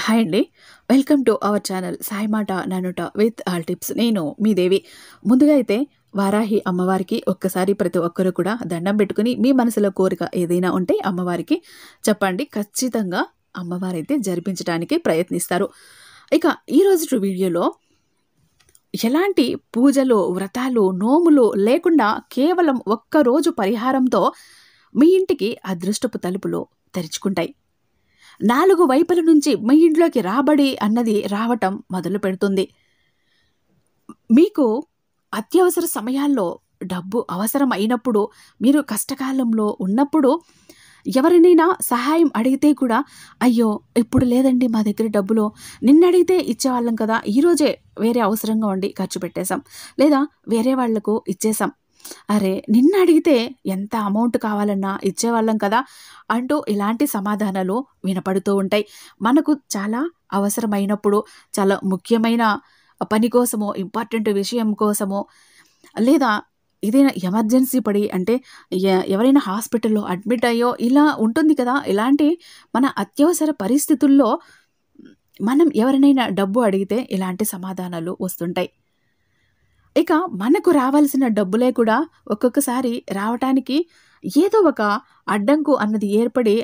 Hi అండి. Welcome to our channel Sai మాట నానుట with all tips. నేను మీ దేవి. ముందుగా అయితే వారాహి అమ్మవారికి ఒక్కసారి ప్రతి ఒక్కరు కూడా దండం పెట్టుకుని మీ మనసులో కోరిక ఏదైనా ఉంటే అమ్మవారికి చెప్పండి. ఖచ్చితంగా అమ్మవారైతే జరిపించడానికి ప్రయత్నిస్తారు. ఇక ఈరోజు వీడియోలో ఎలాంటి పూజలు, వ్రతాలు, నోములు లేకుండా కేవలం ఒక్కరోజు పరిహారంతో మీ ఇంటికి అదృష్టపు తలుపులు తెరుచుకుంటాయి. 4 వైపుల నుంచి మీ ఇంట్లోకి రాబడి అన్నది రావటం మొదలుపెడుతుంది. మీకు అత్యవసర సమయాల్లో డబ్బు అవసరం అయినప్పుడు, మీరు కష్టకాలంలో ఉన్నప్పుడు ఎవరినైనా సహాయం అడిగితే కూడా, అయ్యో! ఇప్పుడు లేదండి మా దగ్గర డబ్బులు. నిన్నడిగితే ఇచ్చేవాళ్ళం కదా! ఈరోజే వేరే అవసరంగా ఉండి ఖర్చు పెట్టేశాం. లేదా వేరే వాళ్లకు ఇచ్చేశాం. అరే! నిన్న అడిగితే ఎంత అమౌంట్ కావాలన్నా ఇచ్చేవాళ్ళం కదా! అంటూ ఇలాంటి సమాధానాలు వినపడుతూ ఉంటాయి. మనకు చాలా అవసరమైనప్పుడు, చాలా ముఖ్యమైన పని కోసమో, ఇంపార్టెంట్ విషయం కోసమో, లేదా ఏదైనా ఎమర్జెన్సీ పడి అంటే ఎవరైనా హాస్పిటల్‌లో అడ్మిట్ అయ్యో ఇలా ఉంటుంది కదా! ఇలాంటి మన అత్యవసర పరిస్థితుల్లో మనం ఎవరినైనా డబ్బు అడిగితే ఇలాంటి సమాధానాలు వస్తుంటాయి. ఇక మనకు రావాల్సిన డబ్బులే కూడా ఒక్కొక్కసారి రావటానికి ఏదో ఒక అడ్డంకు అన్నది ఏర్పడి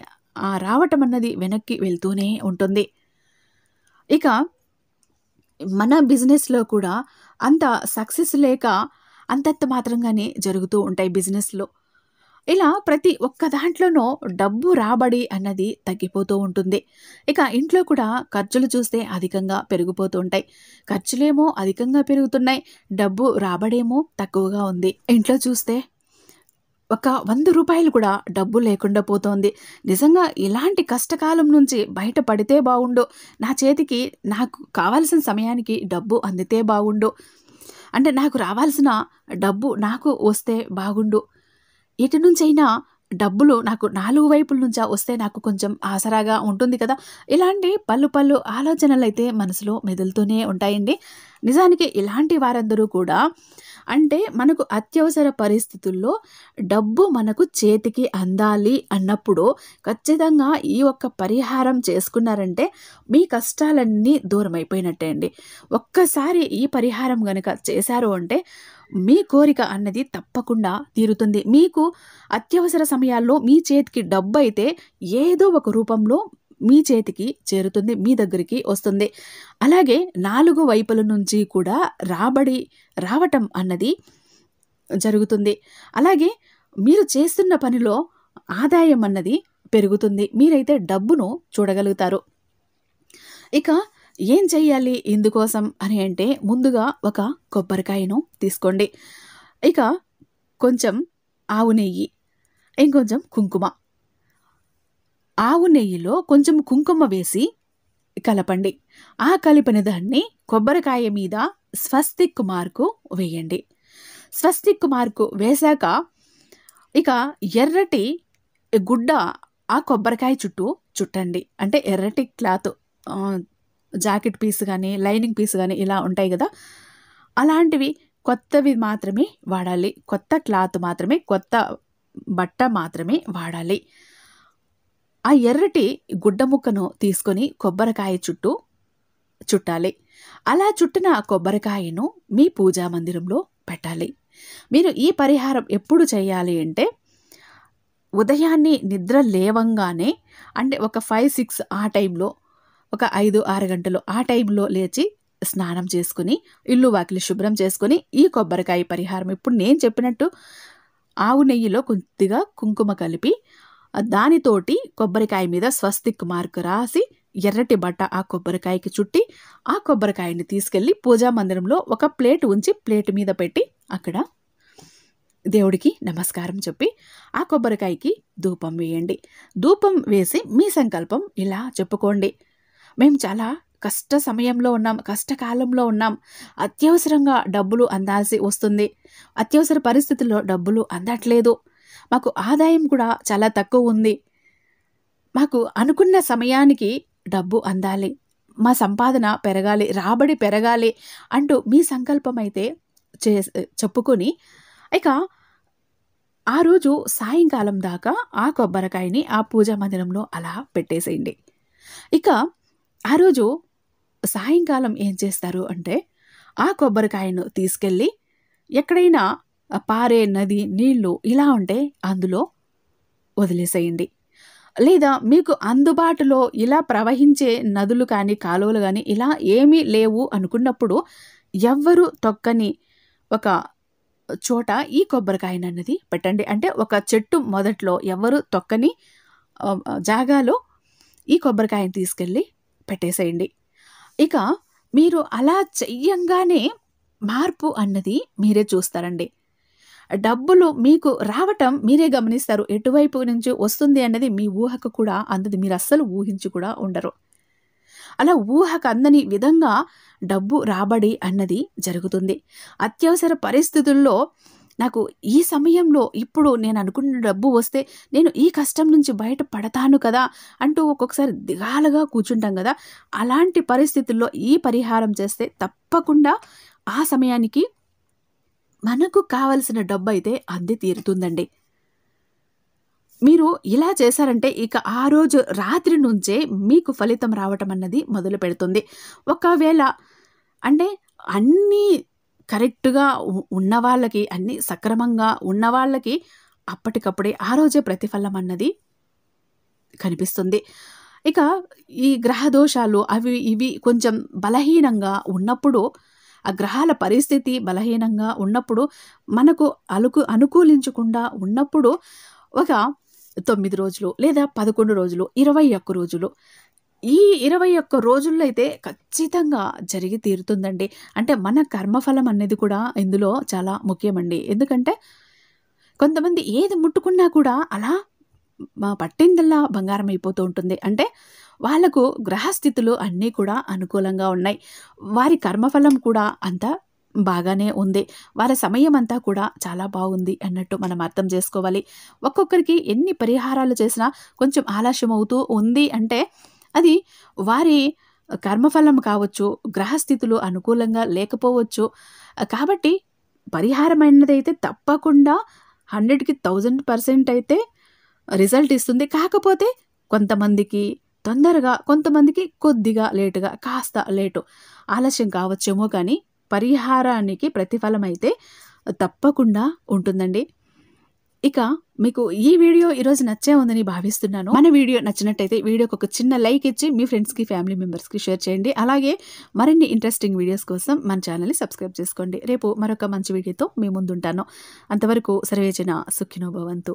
రావటం అన్నది వెనక్కి వెళ్తూనే ఉంటుంది. ఇక మన బిజినెస్‌లో కూడా అంత సక్సెస్ లేక అంతంత మాత్రంగానే జరుగుతూ ఉంటాయి బిజినెస్‌లో. ఇలా ప్రతి ఒక్క దాంట్లోనూ డబ్బు రాబడి అన్నది తగ్గిపోతూ ఉంటుంది. ఇక ఇంట్లో కూడా ఖర్చులు చూస్తే అధికంగా పెరిగిపోతూ ఉంటాయి. ఖర్చులేమో అధికంగా పెరుగుతున్నాయి. డబ్బు రాబడేమో తక్కువగా ఉంది. ఇంట్లో చూస్తే ఒక ₹100 కూడా డబ్బు లేకుండా పోతోంది. నిజంగా ఇలాంటి కష్టకాలం నుంచి బయటపడితే బావుండు. నా చేతికి నాకు కావాల్సిన సమయానికి డబ్బు అందితే బావుండు. అంటే నాకు రావాల్సిన డబ్బు నాకు వస్తే బాగుండు. ఎటు నుంచైనా డబ్బులు నాకు 4 వైపుల నుంచా వస్తే నాకు కొంచెం ఆసరాగా ఉంటుంది కదా! ఇలాంటి పలు ఆలోచనలైతే మనసులో మెదులుతూనే ఉంటాయండి. నిజానికి ఇలాంటి వారందరూ కూడా అంటే మనకు అత్యవసర పరిస్థితుల్లో డబ్బు మనకు చేతికి అందాలి అన్నప్పుడు ఖచ్చితంగా ఈ ఒక్క పరిహారం చేసుకున్నారంటే మీ కష్టాలన్నీ దూరమైపోయినట్టే అండి. ఒక్కసారి ఈ పరిహారం గనక చేశారు అంటే మీ కోరిక అన్నది తప్పకుండా తీరుతుంది. మీకు అత్యవసర సమయాల్లో మీ చేతికి డబ్బైతే ఏదో ఒక రూపంలో మీ చేతికి చేరుతుంది. మీ దగ్గరికి వస్తుంది. అలాగే 4 వైపుల నుంచి కూడా రాబడి రావటం అన్నది జరుగుతుంది. అలాగే మీరు చేస్తున్న పనిలో ఆదాయం అన్నది పెరుగుతుంది. మీరైతే డబ్బును చూడగలుగుతారు. ఇక ఏం చెయ్యాలి ఇందుకోసం అని అంటే ముందుగా ఒక కొబ్బరికాయను తీసుకోండి. ఇక కొంచెం ఆవు నెయ్యి, ఇంకొంచెం కుంకుమ. ఆవు నెయ్యిలో కొంచెం కుంకుమ వేసి కలపండి. ఆ కలిపిన దాన్ని కొబ్బరికాయ మీద స్వస్తిక్ మార్కు వేయండి. స్వస్తిక్ మార్కు వేశాక ఇక ఎర్రటి గుడ్డ ఆ కొబ్బరికాయ చుట్టూ చుట్టండి. అంటే ఎర్రటి క్లాత్ జాకెట్ పీస్ కానీ, లైనింగ్ పీస్ కానీ ఇలా ఉంటాయి కదా! అలాంటివి కొత్తవి మాత్రమే వాడాలి. కొత్త క్లాత్ మాత్రమే, కొత్త బట్ట మాత్రమే వాడాలి. ఆ ఎర్రటి గుడ్డ ముక్కను తీసుకొని కొబ్బరికాయ చుట్టూ చుట్టాలి. అలా చుట్టిన కొబ్బరికాయను మీ పూజా మందిరంలో పెట్టాలి. మీరు ఈ పరిహారం ఎప్పుడు చేయాలి అంటే ఉదయాన్నే నిద్ర లేవంగానే అంటే ఒక 5, 6 ఆ టైంలో ఒక 5, 6 గంటలు ఆ టైంలో లేచి స్నానం చేసుకుని ఇల్లు వాకిలి శుభ్రం చేసుకొని ఈ కొబ్బరికాయ పరిహారం ఇప్పుడు నేను చెప్పినట్టు ఆవు నెయ్యిలో కొద్దిగా కుంకుమ కలిపి దానితోటి కొబ్బరికాయ మీద స్వస్తిక్ మార్క్ రాసి ఎర్రటి బట్ట ఆ కొబ్బరికాయకి చుట్టి ఆ కొబ్బరికాయని తీసుకెళ్ళి పూజా మందిరంలో ఒక ప్లేట్ ఉంచి ప్లేట్ మీద పెట్టి అక్కడ దేవుడికి నమస్కారం చెప్పి ఆ కొబ్బరికాయకి ధూపం వేయండి. ధూపం వేసి మీ సంకల్పం ఇలా చెప్పుకోండి. మేము చాలా కష్ట సమయంలో ఉన్నాం, కష్టకాలంలో ఉన్నాం. అత్యవసరంగా డబ్బులు అందాల్సి వస్తుంది. అత్యవసర పరిస్థితుల్లో డబ్బులు అందట్లేదు. మాకు ఆదాయం కూడా చాలా తక్కువ ఉంది. మాకు అనుకున్న సమయానికి డబ్బు అందాలి. మా సంపాదన పెరగాలి, రాబడి పెరగాలి అంటూ మీ సంకల్పం అయితే చెప్పుకొని ఇక ఆ రోజు సాయంకాలం దాకా ఆ కొబ్బరికాయని ఆ పూజా మందిరంలో అలా పెట్టేసేయండి. ఇక ఆ రోజు సాయంకాలం ఏం చేస్తారు అంటే, ఆ కొబ్బరికాయను తీసుకెళ్ళి ఎక్కడైనా పారే నది నీళ్లు ఇలా ఉంటే అందులో వదిలేసేయండి. లేదా మీకు అందుబాటులో ఇలా ప్రవహించే నదులు కానీ, కాలువలు గానీ ఇలా ఏమీ లేవు అనుకున్నప్పుడు ఎవ్వరు తొక్కని ఒక చోట ఈ కొబ్బరికాయనన్నది పెట్టండి. అంటే ఒక చెట్టు మొదట్లో ఎవరు తొక్కని జాగాలో ఈ కొబ్బరికాయని తీసుకెళ్ళి పెట్టేసేయండి. ఇక మీరు అలా చెయ్యంగానే మార్పు అన్నది మీరే చూస్తారండి. డబ్బులు మీకు రావటం మీరే గమనిస్తారు. ఎటువైపు నుంచి వస్తుంది అన్నది మీ ఊహకు కూడా అందదు. మీరస్సలు ఊహించి కూడా ఉండరు. అలా ఊహకు అందని విధంగా డబ్బు రాబడి అన్నది జరుగుతుంది. అత్యవసర పరిస్థితుల్లో నాకు ఈ సమయంలో ఇప్పుడు నేను అనుకున్న డబ్బు వస్తే నేను ఈ కష్టం నుంచి బయట పడతాను కదా అంటూ ఒక్కొక్కసారి దిగాలుగా కూర్చుంటాం కదా! అలాంటి పరిస్థితుల్లో ఈ పరిహారం చేస్తే తప్పకుండా ఆ సమయానికి మనకు కావలసిన డబ్బయితే అంది తీరుతుందండి. మీరు ఇలా చేశారంటే ఇక ఆ రోజు రాత్రి నుంచే మీకు ఫలితం రావటం అన్నది మొదలు పెడుతుంది. ఒకవేళ అంటే అన్నీ కరెక్ట్‌గా ఉన్నవాళ్ళకి, అన్నీ సక్రమంగా ఉన్నవాళ్ళకి అప్పటికప్పుడే ఆ రోజే ప్రతిఫలం అన్నది కనిపిస్తుంది. ఇక ఈ గ్రహ దోషాలు అవి ఇవి కొంచెం బలహీనంగా ఉన్నప్పుడు, ఆ గ్రహాల పరిస్థితి బలహీనంగా ఉన్నప్పుడు, మనకు అనుకూలించకుండా ఉన్నప్పుడు ఒక 9 రోజులు లేదా 11 రోజులు, 21 రోజులు. ఈ 21 రోజుల్లో అయితే ఖచ్చితంగా జరిగి తీరుతుందండి. అంటే మన కర్మఫలం అనేది కూడా ఇందులో చాలా ముఖ్యమండి. ఎందుకంటే కొంతమంది ఏది ముట్టుకున్నా కూడా అలా పట్టిందల్లా బంగారం అయిపోతూ ఉంటుంది. అంటే వాళ్ళకు గ్రహస్థితులు అన్నీ కూడా అనుకూలంగా ఉన్నాయి. వారి కర్మఫలం కూడా అంతా బాగానే ఉంది. వారి సమయం అంతా కూడా చాలా బాగుంది అన్నట్టు మనం అర్థం చేసుకోవాలి. ఒక్కొక్కరికి ఎన్ని పరిహారాలు చేసినా కొంచెం ఆలస్యం అవుతూ ఉంది అంటే అది వారి కర్మఫలం కావచ్చు, గ్రహస్థితులు అనుకూలంగా లేకపోవచ్చు. కాబట్టి పరిహారమైనదైతే తప్పకుండా 100కి 1000% అయితే రిజల్ట్ ఇస్తుంది. కాకపోతే కొంతమందికి తొందరగా, కొంతమందికి కొద్దిగా లేటుగా, కాస్త లేటు ఆలస్యం కావచ్చేమో కానీ పరిహారానికి ప్రతిఫలం అయితే తప్పకుండా ఉంటుందండి. ఇక మీకు ఈ వీడియో ఈరోజు నచ్చే ఉందని భావిస్తున్నాను. మన వీడియో నచ్చినట్టయితే వీడియోకి ఒక చిన్న లైక్ ఇచ్చి మీ ఫ్రెండ్స్‌కి, ఫ్యామిలీ మెంబర్స్‌కి షేర్ చేయండి. అలాగే మరిన్ని ఇంట్రెస్టింగ్ వీడియోస్ కోసం మన ఛానల్‌ని సబ్స్క్రైబ్ చేసుకోండి. రేపు మరొక మంచి వీడియోతో మీ ముందుంటాను. అంతవరకు సర్వేజన సుఖినో భవంతు.